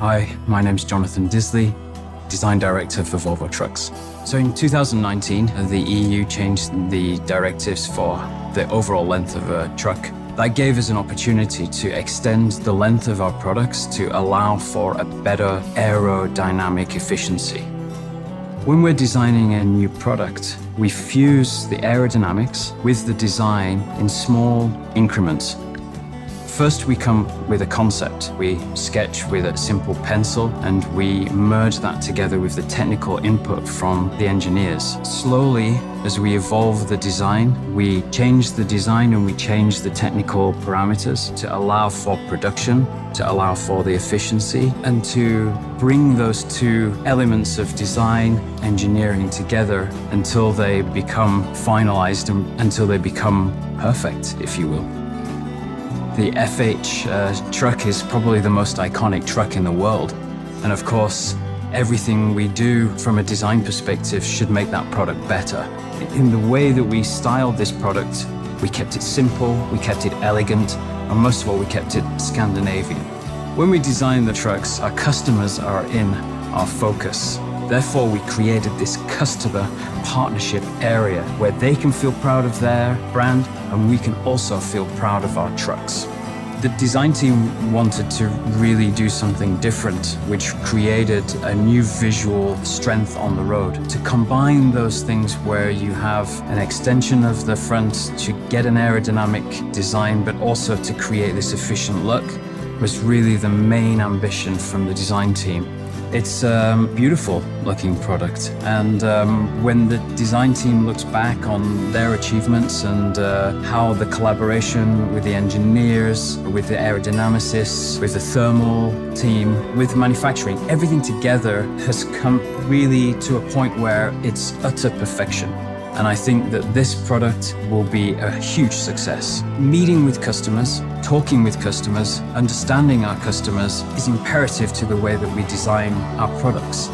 Hi, my name's Jonathan Disley, Design Director for Volvo Trucks. So in 2019, the EU changed the directives for the overall length of a truck. That gave us an opportunity to extend the length of our products to allow for a better aerodynamic efficiency. When we're designing a new product, we fuse the aerodynamics with the design in small increments. First, we come with a concept. We sketch with a simple pencil and we merge that together with the technical input from the engineers. Slowly, as we evolve the design, we change the design and we change the technical parameters to allow for production, to allow for the efficiency, and to bring those two elements of design, engineering together until they become finalized and until they become perfect, if you will. The FH truck is probably the most iconic truck in the world. And of course, everything we do from a design perspective should make that product better. In the way that we styled this product, we kept it simple, we kept it elegant, and most of all, we kept it Scandinavian. When we design the trucks, our customers are in our focus. Therefore, we created this customer partnership area where they can feel proud of their brand and we can also feel proud of our trucks. The design team wanted to really do something different, which created a new visual strength on the road. To combine those things where you have an extension of the front to get an aerodynamic design, but also to create this efficient look, was really the main ambition from the design team. It's a beautiful looking product, and when the design team looks back on their achievements and how the collaboration with the engineers, with the aerodynamicists, with the thermal team, with manufacturing, everything together has come really to a point where it's utter perfection. And I think that this product will be a huge success. Meeting with customers, talking with customers, understanding our customers is imperative to the way that we design our products.